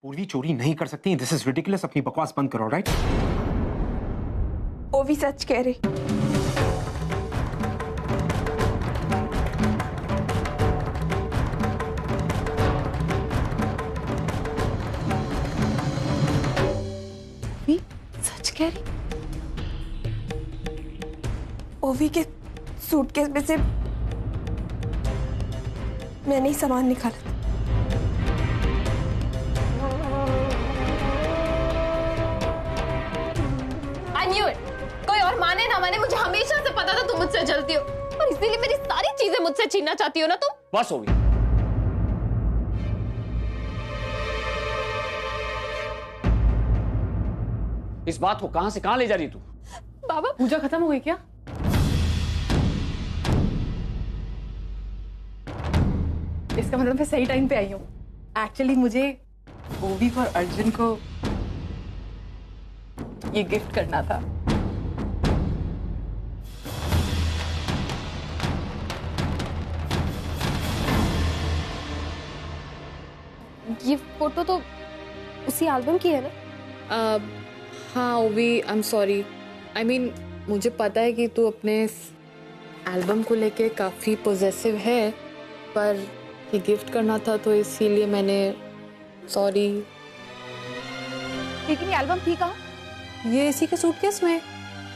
पूर्वी चोरी नहीं कर सकती। This is ridiculous. अपनी बकवास बंद करो, राइट? ओवी सच कह रही। सच कह रही? ओवी के सूटकेस में से मैंने ही सामान निकाला था। I knew it. कोई और माने ना माने, मुझे हमेशा से पता था तुम मुझसे जलती हो और इसीलिए मेरी सारी चीजें मुझसे छीनना चाहती हो ना तुम। बस हो गई। इस बात को कहां से कहां ले जा रही तू? बाबा, पूजा खत्म हो गई क्या? इसका मतलब मैं सही टाइम पे आई हूँ। एक्चुअली मुझे ओवी और अर्जुन को ये गिफ्ट करना था। ये फोटो तो उसी एल्बम की है ना? हाँ ओवी, I am sorry. I mean मुझे पता है कि तू अपने एल्बम को लेके काफ़ी पॉजेसिव है, पर ये गिफ्ट करना था तो इसीलिए मैंने, सॉरी। लेकिन ये एल्बम थी कहाँ? ये इसी के सूटकेस में।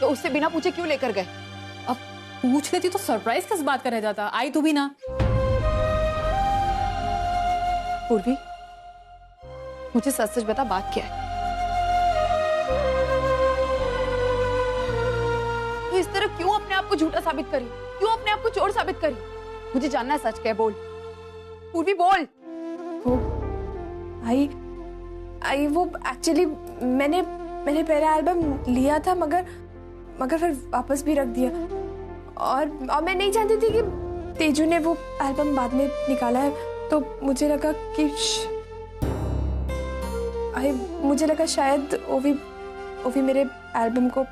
तो उससे बिना पूछे क्यों लेकर गए? अब पूछ लेती तो सरप्राइज किस बात का रह जाता। आई तू भी ना। पूर्वी, मुझे सच सच बता, बात क्या है? तो इस तरह क्यों अपने आप को झूठा साबित करी? क्यों अपने आप को चोर साबित करी? मुझे जानना है, सच क्या है, बोल। पूर्वी बोल। वो आई वो एक्चुअली मैंने पहला एल्बम लिया था, मगर फिर वापस भी रख दिया। और मैं नहीं जानती थी कि तेजू ने वो एल्बम बाद में निकाला है। तो मुझे लगा कि मुझे लगा शायद ओवी मेरे एल्बम को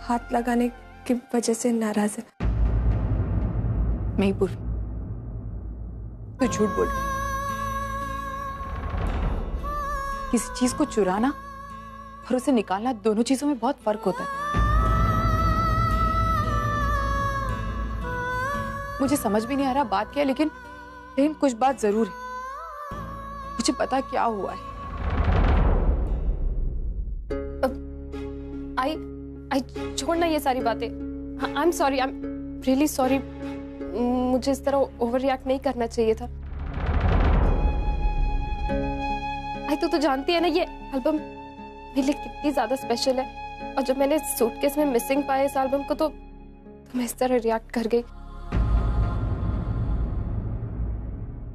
हाथ लगाने की वजह से नाराज है। नहीं पूर्वी, तू झूठ बोल रही। किसी चीज को चुराना और उसे निकालना, दोनों चीजों में बहुत फर्क होता है। मुझे समझ भी नहीं आ रहा बात क्या है, लेकिन कुछ बात जरूर है। मुझे पता क्या हुआ है। आई छोड़ना ये सारी बातें। I am sorry, I am really sorry. मुझे इस तरह ओवर रिएक्ट नहीं करना चाहिए था। आई तो जानती है ना ये एल्बम मेरे लिए कितनी ज्यादा स्पेशल है, और जब मैंने सूटकेस में मिसिंग पाया इस एल्बम को तो मैं इस तरह रिएक्ट कर गई।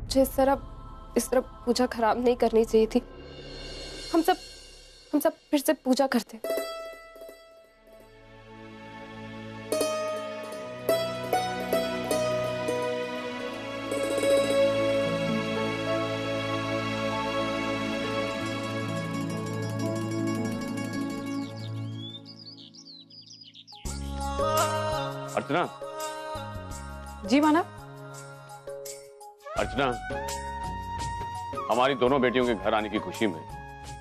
मुझे इस तरह पूजा खराब नहीं करनी चाहिए थी। हम सब फिर से पूजा करते। अर्चना। जी मानव। अर्चना, हमारी दोनों बेटियों के घर आने की खुशी में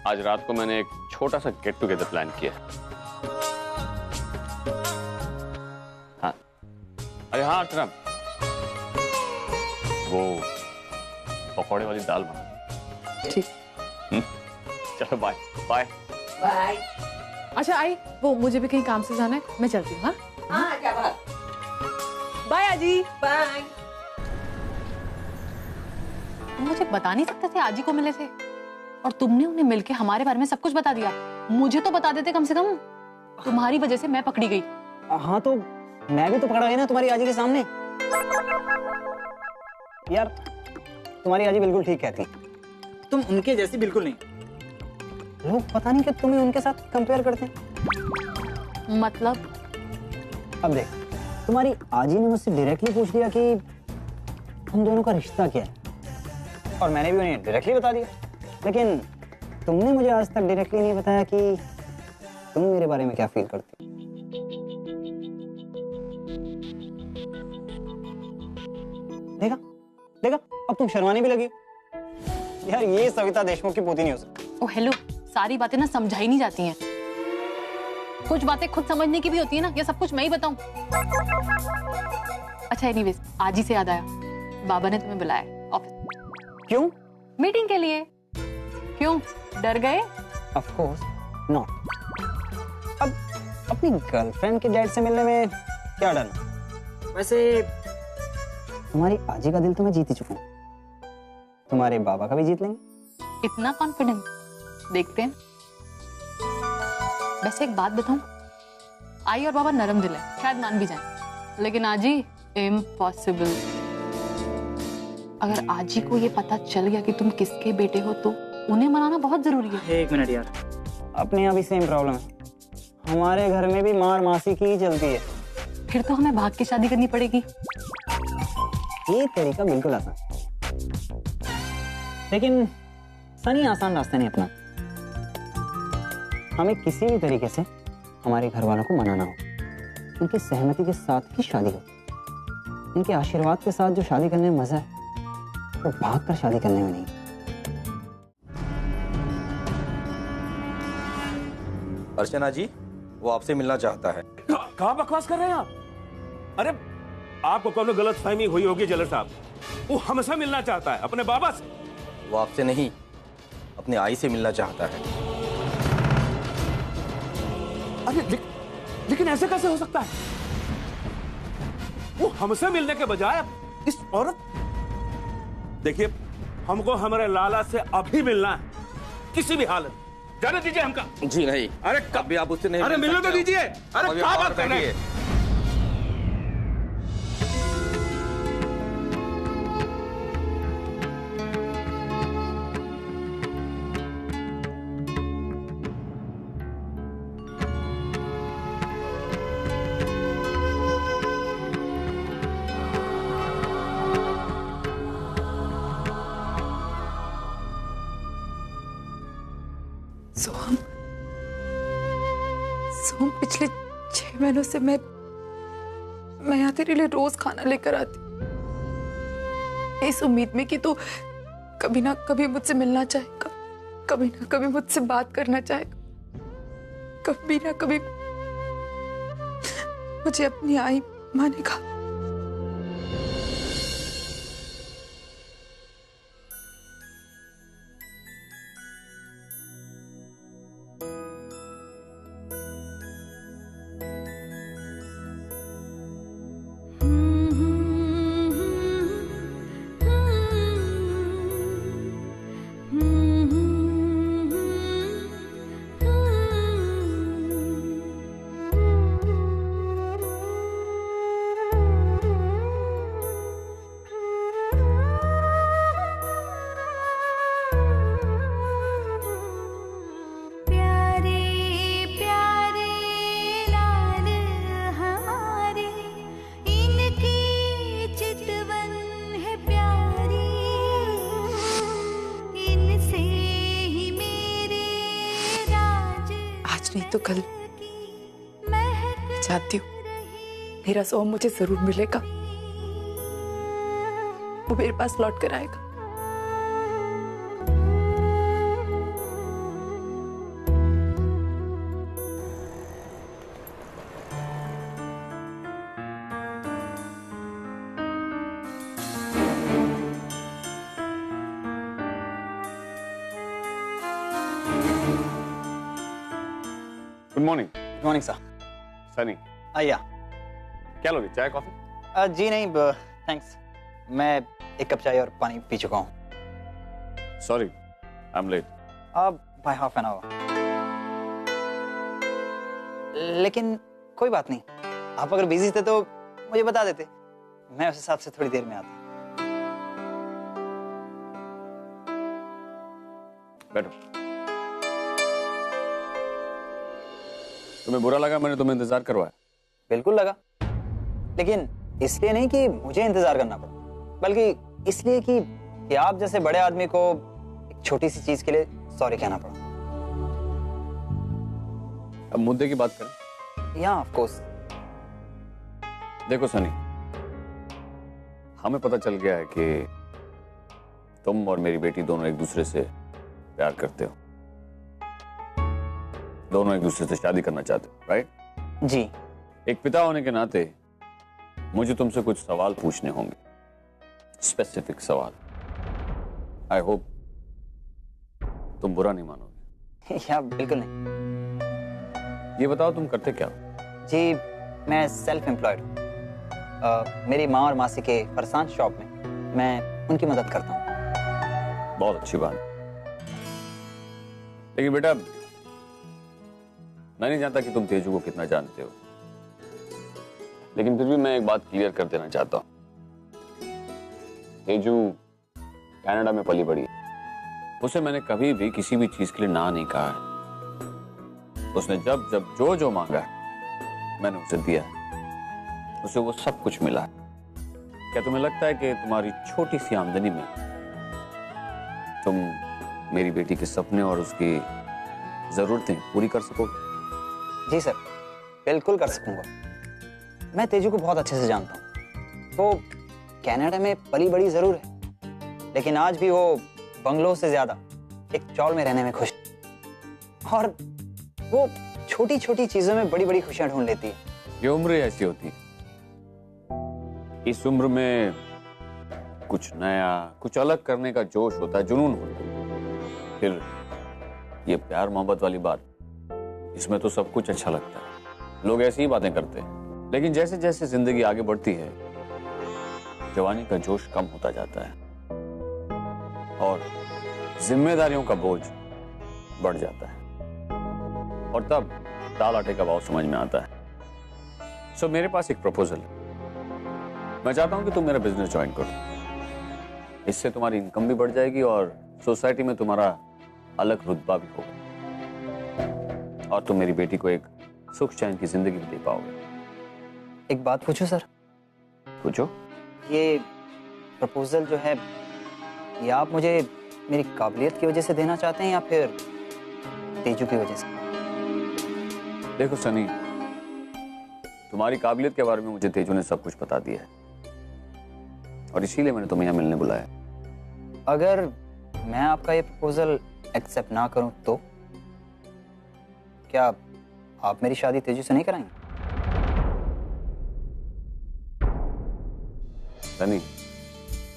आज रात को मैंने एक छोटा सा गेट टुगेदर प्लान किया है। हाँ, अरे हाँ अर्चना, वो पकौड़े वाली दाल बना। ठीक। चलो बाय बाय बाय। अच्छा आई, वो मुझे भी कहीं काम से जाना है, मैं चलती हूँ। हाँ क्या बात। बाय आजी। बाय। मुझे बता नहीं सकते थे आजी को मिले थे, और तुमने उन्हें मिलके हमारे बारे में सब कुछ बता दिया। मुझे तो बता देते कम से कम। तुम्हारी वजह से मैं पकड़ी गई। हाँ तो मैं भी तो पकड़ा गई ना तुम्हारी आजी के सामने। यार तुम्हारी आजी बिल्कुल ठीक कहती, तुम उनके जैसी बिल्कुल नहीं। लोग पता नहीं कि तुम्हें उनके साथ कंपेयर करते हैं। मतलब? अब देख, तुम्हारी आजी ने मुझसे डायरेक्टली पूछ दिया कि हम दोनों का रिश्ता क्या है, और मैंने भी उन्हें डायरेक्टली बता दिया। लेकिन तुमने मुझे आज तक डायरेक्टली नहीं बताया कि तुम मेरे बारे में क्या फील करती हो। देखा देखा, अब तुम शर्माने भी लगी हो। यार ये सविता देशमुख की पोती नहीं हो सकती। ओ हेलो, सारी बातें ना समझाई नहीं जाती हैं। कुछ बातें खुद समझने की भी होती है ना, ये सब कुछ मैं ही बताऊं? अच्छा एनीवेज, आज ही से याद आया, बाबा ने तुम्हें बुलाया ऑफिस। क्यों? मीटिंग के लिए। क्यों, डर गए? Of course not. अब अपनी गर्लफ्रेंड के डैड से मिलने में क्या डरना? वैसे तुम्हारी आजी का दिल तो मैं जीत ही चुका हूँ, तुम्हारे बाबा का भी जीत लेंगे। इतना कॉन्फिडेंस? देखते हैं। वैसे एक बात बताऊं, आई और बाबा नरम दिल है, शायद मान भी जाएं, लेकिन आजी इम्पॉसिबल। अगर आजी को ये पता चल गया कि तुम किसके बेटे हो तो उन्हें मनाना बहुत जरूरी है। एक मिनट यार, अपने यहाँ भी सेम प्रॉब्लम है, हमारे घर में भी मार मासी की ही चलती है। फिर तो हमें भाग के शादी करनी पड़ेगी। ये तरीका बिल्कुल आसान, लेकिन सनी आसान रास्ता नहीं अपना। हमें किसी भी तरीके से हमारे घर वालों को मनाना हो, उनकी सहमति के साथ ही शादी हो। उनके आशीर्वाद के साथ जो शादी करने में मजा है वो भाग कर शादी करने में नहीं। अर्चना जी, वो आपसे मिलना चाहता है। कहाँ बकवास कर रहे हैं आप? अरे आपको कौन गलत फहमी हुई होगी जलर साहब, वो हमसे मिलना चाहता है, अपने बाबा से। वो आपसे नहीं, अपने आई से मिलना चाहता है। अरे लेकिन ऐसे कैसे हो सकता है? वो हमसे मिलने के बजाय इस औरत। देखिए, हमको हमारे लाला से अभी मिलना है, किसी भी हालत। जाने दीजिए हमका। जी नहीं। अरे कभी आप उससे नहीं। अरे मिलने तो दीजिए। अरे क्या बात कर रहे हैं? सोम, पिछले 6 महीनों से मैं यहाँ तेरे लिए रोज खाना लेकर आती, इस उम्मीद में कि तू कभी ना कभी मुझसे मिलना चाहेगा, कभी ना कभी मुझसे बात करना चाहेगा, कभी ना कभी मुझे अपनी आई मानेगा। नहीं तो कल चाहती हूँ मेरा सोम मुझे जरूर मिलेगा, वो मेरे पास लौट कर आएगा। Good morning. Good morning sir. Sunny, आइया। क्या लोगे, चाय कॉफी? जी नहीं थैंक्स, मैं एक कप चाय और पानी पी चुका हूँ। Sorry, I am late. By half an hour. लेकिन कोई बात नहीं, आप अगर बिजी थे तो मुझे बता देते, मैं उस हिसाब से थोड़ी देर में आता। बैठो। तुम्हें बुरा लगा मैंने तुम्हें इंतजार करवाया? बिल्कुल लगा, लेकिन इसलिए नहीं कि मुझे इंतजार करना पड़ा, बल्कि इसलिए कि आप जैसे बड़े आदमी को एक छोटी सी चीज के लिए सॉरी कहना पड़ा। अब मुद्दे की बात करें? या ऑफ कोर्स। देखो सनी, हमें पता चल गया है कि तुम और मेरी बेटी दोनों एक दूसरे से प्यार करते हो। दोनों एक दूसरे से शादी करना चाहते हो, राइट? जी। एक पिता होने के नाते मुझे तुमसे कुछ सवाल पूछने होंगे, स्पेसिफिक सवाल। आई होप तुम बुरा नहीं मानोगे। या बिल्कुल नहीं। ये बताओ तुम करते क्या हो? जी, मैं सेल्फ एम्प्लॉयड हूँ। मेरी माँ और मासी के फरसान शॉप में मैं उनकी मदद करता हूँ। बहुत अच्छी बात। लेकिन बेटा, मैं नहीं जानता कि तुम तेजू को कितना जानते हो, लेकिन फिर भी मैं एक बात क्लियर कर देना चाहता हूं। तेजू कनाडा में पली बड़ी है। उसे मैंने कभी भी किसी भी चीज के लिए ना नहीं कहा है। उसने जब जब जो मांगा है मैंने उसे दिया है। उसे वो सब कुछ मिला है। क्या तुम्हें लगता है कि तुम्हारी छोटी सी आमदनी में तुम मेरी बेटी के सपने और उसकी जरूरतें पूरी कर सकोगे? जी सर, बिल्कुल कर सकूंगा। मैं तेजू को बहुत अच्छे से जानता हूँ। वो कनाडा में पली बड़ी जरूर है, लेकिन आज भी वो बंगलों से ज्यादा एक चौल में रहने में खुश है। और वो छोटी छोटी चीजों में बड़ी बड़ी खुशियां ढूंढ लेती है। ये उम्र ऐसी होती है। इस उम्र में कुछ नया, कुछ अलग करने का जोश होता है, जुनून होता है। फिर ये प्यार मोहब्बत वाली बात, इसमें तो सब कुछ अच्छा लगता है। लोग ऐसी ही बातें करते हैं। लेकिन जैसे जैसे जिंदगी आगे बढ़ती है, जवानी का जोश कम होता जाता है और जिम्मेदारियों का बोझ बढ़ जाता है, और तब दाल आटे का भाव समझ में आता है। सो मेरे पास एक प्रपोजल है। मैं चाहता हूं कि तुम मेरा बिजनेस ज्वाइन करो। इससे तुम्हारी इनकम भी बढ़ जाएगी और सोसाइटी में तुम्हारा अलग रुतबा भी होगा, और तुम मेरी बेटी को एक सुख चैन की जिंदगी भी दे पाओगे। एक बात पूछूं सर? पूछो। ये प्रपोजल जो है, ये आप मुझे मेरी काबिलियत की वजह से देना चाहते हैं या फिर तेजू की वजह से? देखो सनी, तुम्हारी काबिलियत के बारे में मुझे तेजू ने सब कुछ बता दिया है, और इसीलिए मैंने तुम्हें यहाँ मिलने बुलाया। अगर मैं आपका ये प्रपोजल एक्सेप्ट ना करूं तो क्या आप मेरी शादी तेजू से नहीं कराएंगे? सनी,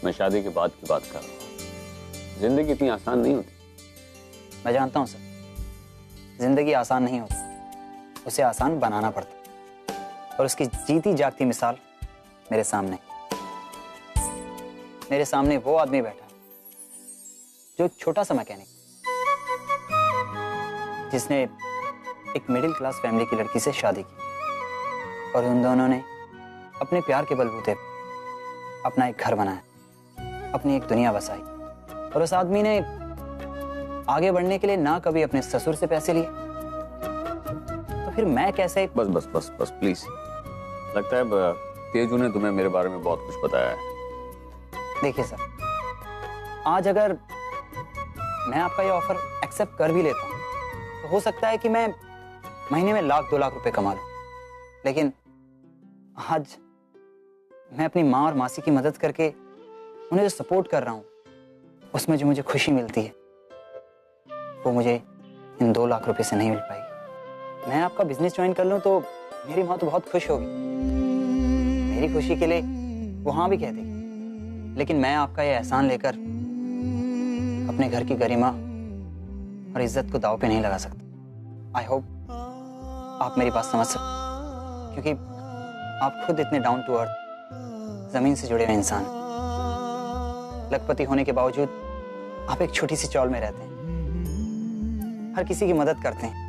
मैं शादी के बाद की बात कर रहा हूँ। जिंदगी इतनी आसान नहीं होती। मैं जानता हूं सर, जिंदगी आसान नहीं होती, उसे आसान बनाना पड़ता, और उसकी जीती जागती मिसाल मेरे सामने वो आदमी बैठा है जो छोटा सा मैकेनिक, जिसने एक मिडिल क्लास फैमिली की लड़की से शादी की, और उन दोनों ने अपने प्यार के बलबूते अपना एक घर बनाया, अपनी एक दुनिया बसाई। और उस आदमी ने आगे बढ़ने के लिए ना कभी अपने ससुर से पैसे लिए, तो फिर मैं कैसे? बस बस बस बस प्लीज। लगता है तेजू ने तुम्हें मेरे बारे में बहुत कुछ बताया है। देखिए सर, आज अगर मैं आपका ये ऑफर एक्सेप्ट कर भी लेता हूँ, तो हो सकता है कि मैं महीने में 1-2 लाख रुपए कमा लूं, लेकिन आज मैं अपनी माँ और मासी की मदद करके उन्हें जो सपोर्ट कर रहा हूँ, उसमें जो मुझे खुशी मिलती है, वो मुझे इन 2 लाख रुपए से नहीं मिल पाएगी। मैं आपका बिजनेस ज्वाइन कर लूं तो मेरी माँ तो बहुत खुश होगी, मेरी खुशी के लिए वो हाँ भी कह देगी, लेकिन मैं आपका ये एहसान लेकर अपने घर की गरिमा और इज्जत को दांव पे नहीं लगा सकता। आई होप आप मेरी बात समझ सकते, क्योंकि आप खुद इतने डाउन टू अर्थ, जमीन से जुड़े हुए इंसान, लखपति होने के बावजूद आप एक छोटी सी चौल में रहते हैं, हर किसी की मदद करते हैं।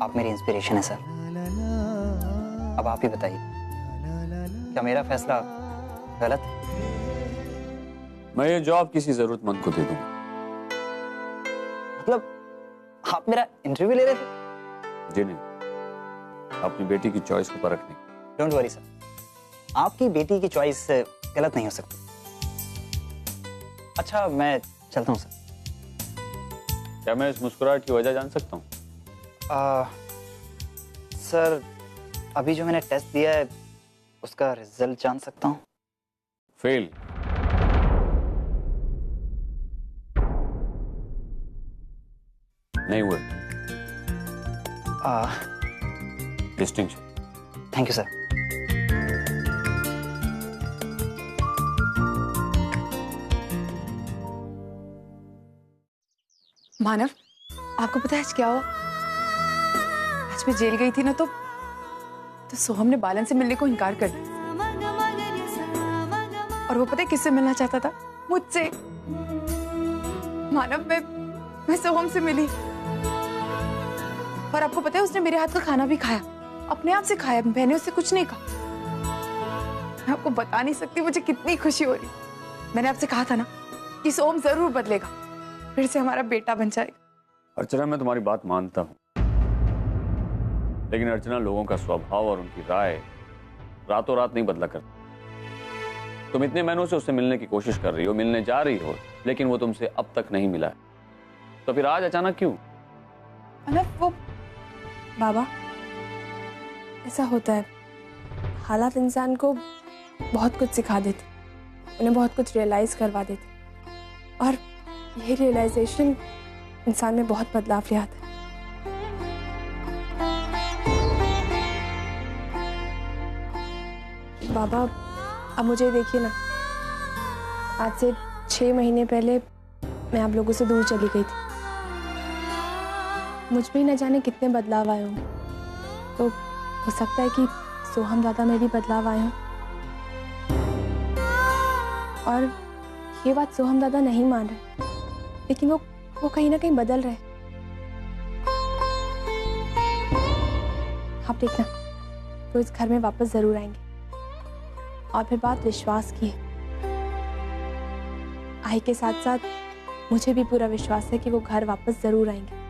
आप मेरी इंस्पिरेशन है सर। अब आप ही बताइए, क्या मेरा फैसला गलत है? मैं ये जॉब किसी जरूरतमंद को दे दूंगा। मतलब आप मेरा इंटरव्यू ले रहे थे? जी नहीं, अपनी बेटी की चॉइस को परखने। डोंट वरी सर, आपकी बेटी की चॉइस गलत नहीं हो सकती। अच्छा, मैं चलता हूँ सर। क्या मैं इस मुस्कुराहट की वजह जान सकता हूँ? सर, अभी जो मैंने टेस्ट दिया है उसका रिजल्ट जान सकता हूँ? फेल। नहीं हुए। Distinction. Thank you sir. Manav, आपको पता है आज क्या हुआ? आज मैं जेल गई थी ना, तो सोहम ने बालन से मिलने को इनकार कर दिया। और वो पता है किससे मिलना चाहता था? मुझसे। मानव, मैं सोहम से मिली, और आपको पता है उसने मेरे हाथ का खाना भी खाया, अपने आप से खाया, मैंने उससे कुछ नहीं कहा। मैं आपको बता नहीं सकती मुझे कितनी खुशी हो रही। मैंने आपसे कहा था ना कि सोहम जरूर बदलेगा, फिर से हमारा बेटा बन जाएगा। अर्चना, मैं तुम्हारी बात मानता हूं, लेकिन अर्चना, लोगों का स्वभाव और उनकी राय रातों रात नहीं बदला करती। तुम इतने महीनों से उससे मिलने की कोशिश कर रही हो, मिलने जा रही हो, लेकिन वो तुमसे अब तक नहीं मिला है, तो फिर आज अचानक क्यों? वो बाबा, ऐसा होता है, हालात इंसान को बहुत कुछ सिखा देते, उन्हें बहुत कुछ रियलाइज करवा देते, और यही रियलाइजेशन इंसान में बहुत बदलाव ले आता है। बाबा, अब मुझे देखिए ना, आज से 6 महीने पहले मैं आप लोगों से दूर चली गई थी। मुझ में ही न जाने कितने बदलाव आए हों, तो हो सकता है कि सोहम दादा में भी बदलाव आए हों, और ये बात सोहम दादा नहीं मान रहे, लेकिन वो कहीं ना कहीं बदल रहे। आप देखना, वो इस घर में वापस जरूर आएंगे, और फिर बात विश्वास की है। आई के साथ साथ मुझे भी पूरा विश्वास है कि वो घर वापस जरूर आएंगे,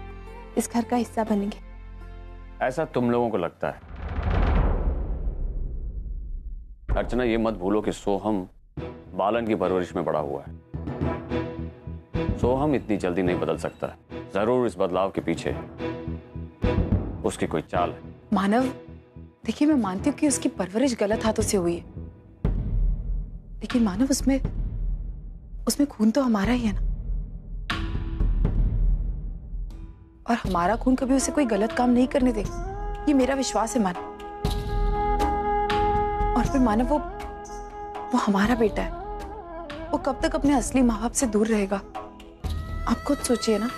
इस घर का हिस्सा बनेंगे। ऐसा तुम लोगों को लगता है। अर्चना, ये मत भूलो कि सोहम बालन की परवरिश में बड़ा हुआ है। सोहम इतनी जल्दी नहीं बदल सकता। जरूर इस बदलाव के पीछे उसकी कोई चाल है। मानव, देखिए, मैं मानती हूँ कि उसकी परवरिश गलत हाथों से हुई है, लेकिन मानव, उसमें खून तो हमारा ही है ना, और हमारा खून कभी उसे कोई गलत काम नहीं करने देगा, ये मेरा विश्वास है मानव। और फिर मानव, वो हमारा बेटा है, वो कब तक अपने असली माँ बाप से दूर रहेगा? आप खुद सोचिए ना।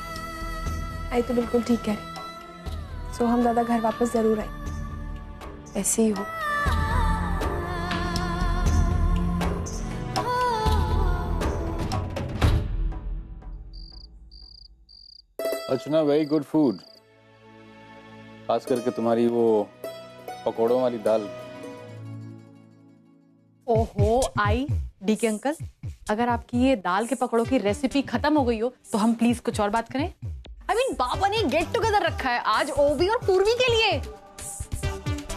आई तो बिल्कुल ठीक है, सोहम दादा घर वापस जरूर आए। ऐसे ही हो। अर्चना, वेरी गुड फूड, खास करके तुम्हारी वो पकौड़ों वाली दाल। ओहो, आई डीके अंकल, अगर आपकी ये दाल के पकौड़ों की रेसिपी खत्म हो गई हो तो हम प्लीज कुछ और बात करें। बाबा ने गेट टुगेदर रखा है आज ओवी और पूर्वी के लिए,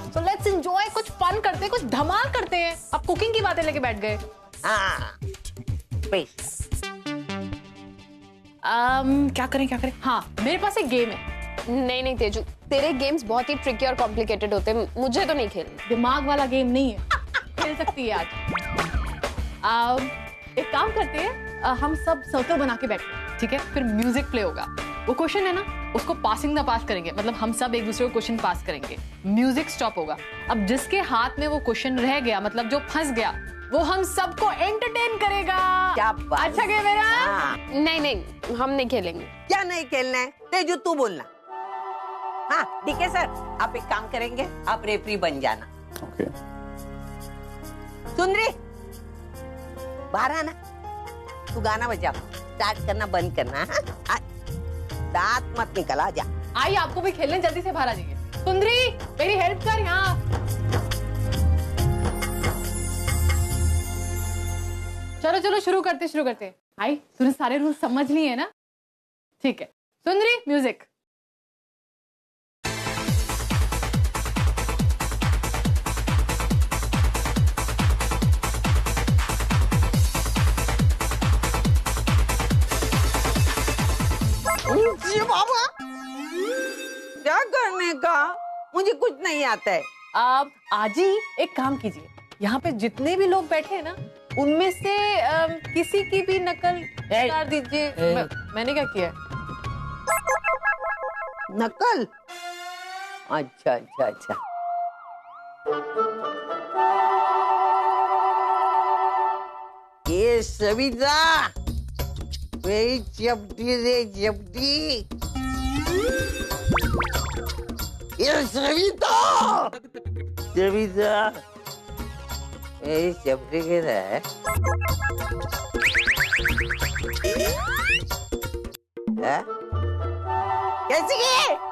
तो लेट्स एंजॉय, कुछ फन करते हैं, कुछ धमाल करते हैं। अब कुकिंग की बातें लेके बैठ गए। क्या करें? हाँ, मेरे पास एक गेम है। नहीं तेजू, तेरे गेम्स बहुत ही ट्रिकी और कॉम्प्लिकेटेड होते हैं, मुझे तो नहीं खेलना। दिमाग वाला गेम नहीं है, खेल सकती है आज। एक काम करते हैं, हम सब सर्कल बना के बैठते हैं, ठीक है? फिर म्यूजिक प्ले होगा, वो क्वेश्चन है ना, उसको पासिंग द पास करेंगे, मतलब हम सब एक दूसरे को क्वेश्चन पास करेंगे, म्यूजिक स्टॉप होगा। अब जिसके हाथ में वो क्वेश्चन रह गया, मतलब जो फंस गया, वो हम सबको एंटरटेन करेगा। क्या बात। अच्छा गेम है ना? नहीं, हम नहीं खेलेंगे। क्या नहीं खेलना है? तेजू, तू बोलना। हाँ ठीक है सर, आप एक काम करेंगे, आप रेफरी बन जाना। ओके। सुंदरी, बाहर आना, तू गाना बजा, स्टार्ट करना, बंद करना। हाँ, दांत मत निकल, आ जा। आई, आपको भी खेलने, जल्दी से बाहर आ जाइए। सुंदरी, मेरी हेल्प कर यहाँ। चलो शुरू करते। आई, तूने सारे रूल समझ लिए ना? ठीक है, सुंदरी, म्यूजिक। ये बाबा, क्या करने का? मुझे कुछ नहीं आता है। आप आजी एक काम कीजिए, यहाँ पे जितने भी लोग बैठे हैं ना, उनमें से किसी की भी नकल कर दीजिए। मैंने क्या किया? नकल? अच्छा अच्छा अच्छा। ये सविता मेरी चपटी रे चपटी। ये सविता सविता मेरी चपटी किधर है? कैसी है?